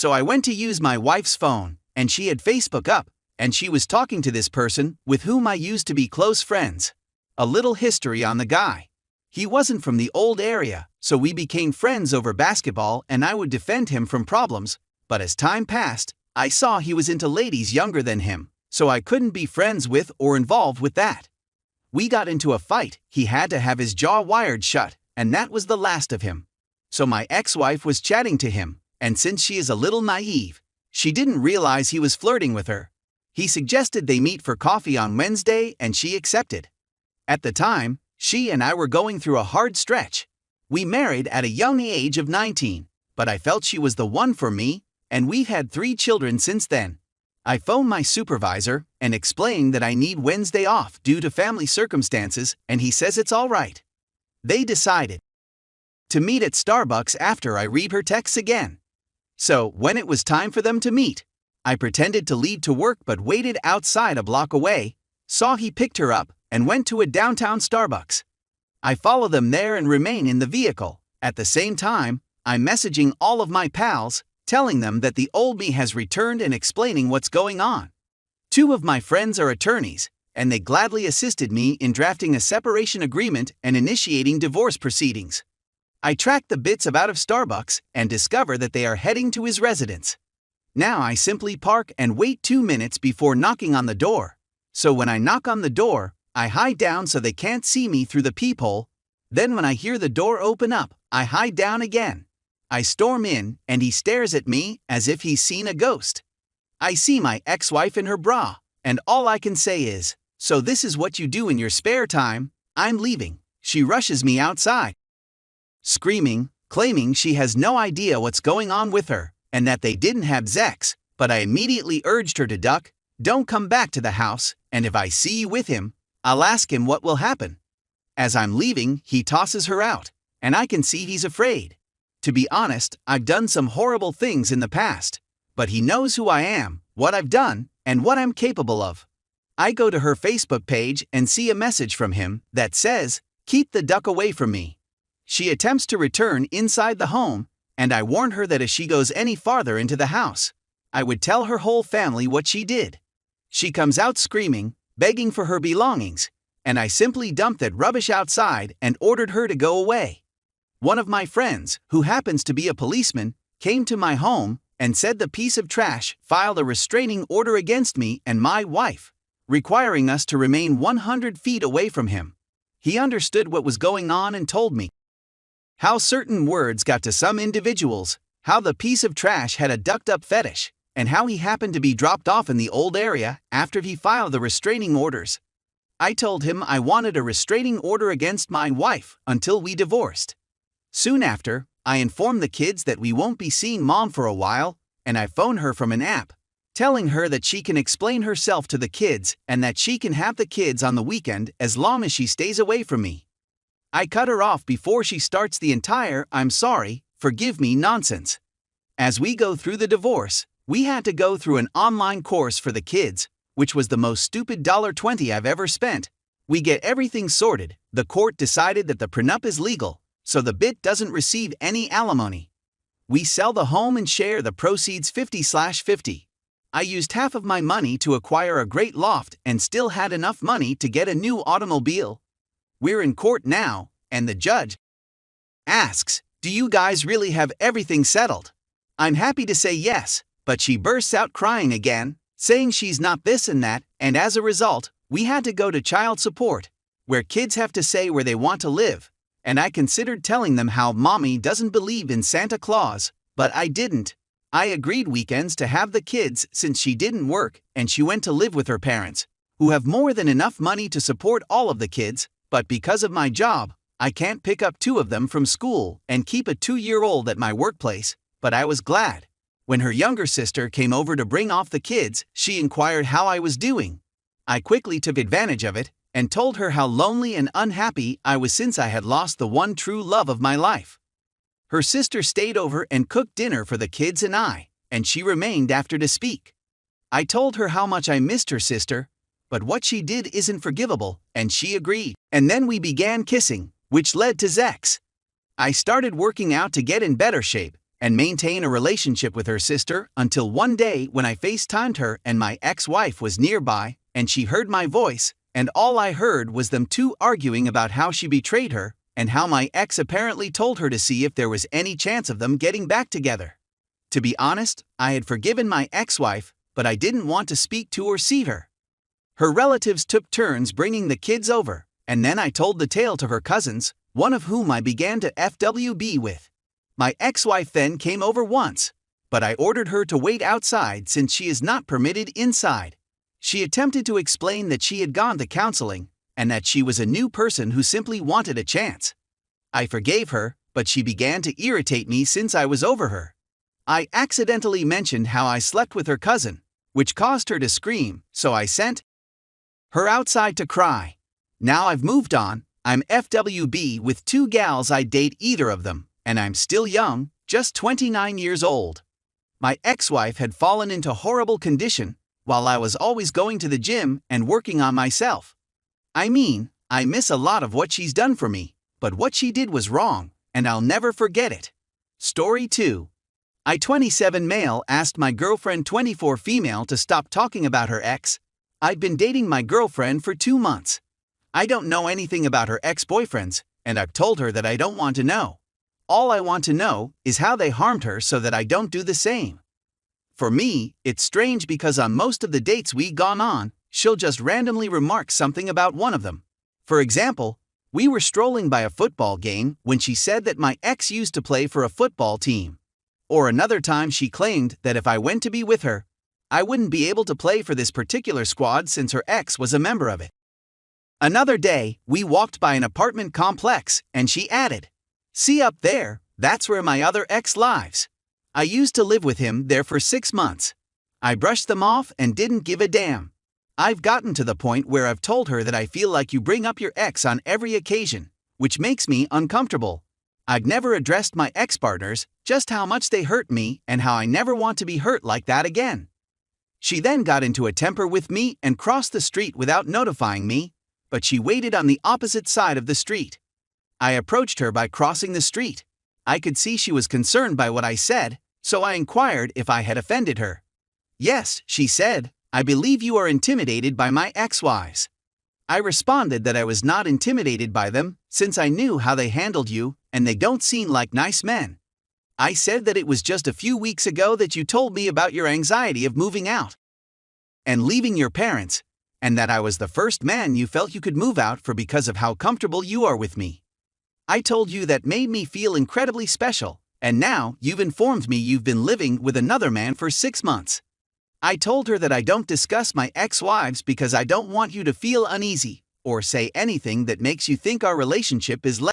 So I went to use my wife's phone, and she had Facebook up, and she was talking to this person with whom I used to be close friends. A little history on the guy. He wasn't from the old area, so we became friends over basketball and I would defend him from problems, but as time passed, I saw he was into ladies younger than him, so I couldn't be friends with or involved with that. We got into a fight, he had to have his jaw wired shut, and that was the last of him. So my ex-wife was chatting to him, and since she is a little naive, she didn't realize he was flirting with her. He suggested they meet for coffee on Wednesday and she accepted. At the time, she and I were going through a hard stretch. We married at a young age of 19, but I felt she was the one for me, and we've had 3 children since then. I phoned my supervisor and explained that I need Wednesday off due to family circumstances, and he says it's all right. They decided to meet at Starbucks after I read her texts again. So, when it was time for them to meet, I pretended to leave to work but waited outside a block away, saw he picked her up, and went to a downtown Starbucks. I follow them there and remain in the vehicle. At the same time, I'm messaging all of my pals, telling them that the old me has returned and explaining what's going on. 2 of my friends are attorneys, and they gladly assisted me in drafting a separation agreement and initiating divorce proceedings. I track the bits out of Starbucks and discover that they are heading to his residence. Now I simply park and wait 2 minutes before knocking on the door. So when I knock on the door, I hide down so they can't see me through the peephole. Then when I hear the door open up, I hide down again. I storm in, and he stares at me as if he's seen a ghost. I see my ex-wife in her bra, and all I can say is, "So this is what you do in your spare time? I'm leaving." She rushes me outside, screaming, claiming she has no idea what's going on with her, and that they didn't have sex, but I immediately urged her to duck, "Don't come back to the house, and if I see you with him, I'll ask him what will happen." As I'm leaving, he tosses her out, and I can see he's afraid. To be honest, I've done some horrible things in the past, but he knows who I am, what I've done, and what I'm capable of. I go to her Facebook page and see a message from him that says, "Keep the duck away from me." She attempts to return inside the home, and I warn her that if she goes any farther into the house, I would tell her whole family what she did. She comes out screaming, begging for her belongings, and I simply dumped that rubbish outside and ordered her to go away. One of my friends, who happens to be a policeman, came to my home and said the piece of trash filed a restraining order against me and my wife, requiring us to remain 100 feet away from him. He understood what was going on and told me how certain words got to some individuals, how the piece of trash had a ducked-up fetish, and how he happened to be dropped off in the old area after he filed the restraining orders. I told him I wanted a restraining order against my wife until we divorced. Soon after, I informed the kids that we won't be seeing Mom for a while, and I phoned her from an app, telling her that she can explain herself to the kids and that she can have the kids on the weekend as long as she stays away from me. I cut her off before she starts the entire "I'm sorry, forgive me" nonsense. As we go through the divorce, we had to go through an online course for the kids, which was the most stupid $20 I've ever spent. We get everything sorted, the court decided that the prenup is legal, so the bit doesn't receive any alimony. We sell the home and share the proceeds 50/50. I used half of my money to acquire a great loft and still had enough money to get a new automobile. We're in court now, and the judge asks, "Do you guys really have everything settled?" I'm happy to say yes, but she bursts out crying again, saying she's not this and that, and as a result, we had to go to child support, where kids have to say where they want to live. And I considered telling them how Mommy doesn't believe in Santa Claus, but I didn't. I agreed weekends to have the kids since she didn't work and she went to live with her parents, who have more than enough money to support all of the kids, but because of my job, I can't pick up 2 of them from school and keep a 2-year-old at my workplace, but I was glad. When her younger sister came over to bring off the kids, she inquired how I was doing. I quickly took advantage of it and told her how lonely and unhappy I was since I had lost the one true love of my life. Her sister stayed over and cooked dinner for the kids and I, and she remained after to speak. I told her how much I missed her sister, but what she did isn't forgivable, and she agreed. And then we began kissing, which led to sex. I started working out to get in better shape, and maintain a relationship with her sister until one day when I FaceTimed her and my ex-wife was nearby, and she heard my voice, and all I heard was them two arguing about how she betrayed her, and how my ex apparently told her to see if there was any chance of them getting back together. To be honest, I had forgiven my ex-wife, but I didn't want to speak to or see her. Her relatives took turns bringing the kids over, and then I told the tale to her cousins, one of whom I began to FWB with. My ex-wife then came over once, but I ordered her to wait outside since she is not permitted inside. She attempted to explain that she had gone to counseling, and that she was a new person who simply wanted a chance. I forgave her, but she began to irritate me since I was over her. I accidentally mentioned how I slept with her cousin, which caused her to scream, so I sent her outside to cry. Now I've moved on, I'm FWB with two gals. I'd date either of them, and I'm still young, just 29 years old. My ex-wife had fallen into horrible condition, while I was always going to the gym and working on myself. I mean, I miss a lot of what she's done for me, but what she did was wrong, and I'll never forget it. Story 2. I 27 male asked my girlfriend 24 female to stop talking about her ex. I've been dating my girlfriend for 2 months. I don't know anything about her ex-boyfriends, and I've told her that I don't want to know. All I want to know is how they harmed her so that I don't do the same. For me, it's strange because on most of the dates we've gone on, she'll just randomly remark something about one of them. For example, we were strolling by a football game when she said that my ex used to play for a football team. Or another time she claimed that if I went to be with her, I wouldn't be able to play for this particular squad since her ex was a member of it. Another day, we walked by an apartment complex, and she added, "See up there, that's where my other ex lives. I used to live with him there for 6 months. I brushed them off and didn't give a damn. I've gotten to the point where I've told her that I feel like you bring up your ex on every occasion, which makes me uncomfortable. I've never addressed my ex-partners, just how much they hurt me and how I never want to be hurt like that again." She then got into a temper with me and crossed the street without notifying me, but she waited on the opposite side of the street. I approached her by crossing the street. I could see she was concerned by what I said, so I inquired if I had offended her. "Yes," she said, "I believe you are intimidated by my ex-wives." I responded that I was not intimidated by them, since I knew how they handled you, and they don't seem like nice men. I said that it was just a few weeks ago that you told me about your anxiety of moving out and leaving your parents, and that I was the first man you felt you could move out for because of how comfortable you are with me. I told you that made me feel incredibly special, and now you've informed me you've been living with another man for 6 months. I told her that I don't discuss my ex-wives because I don't want you to feel uneasy or say anything that makes you think our relationship is less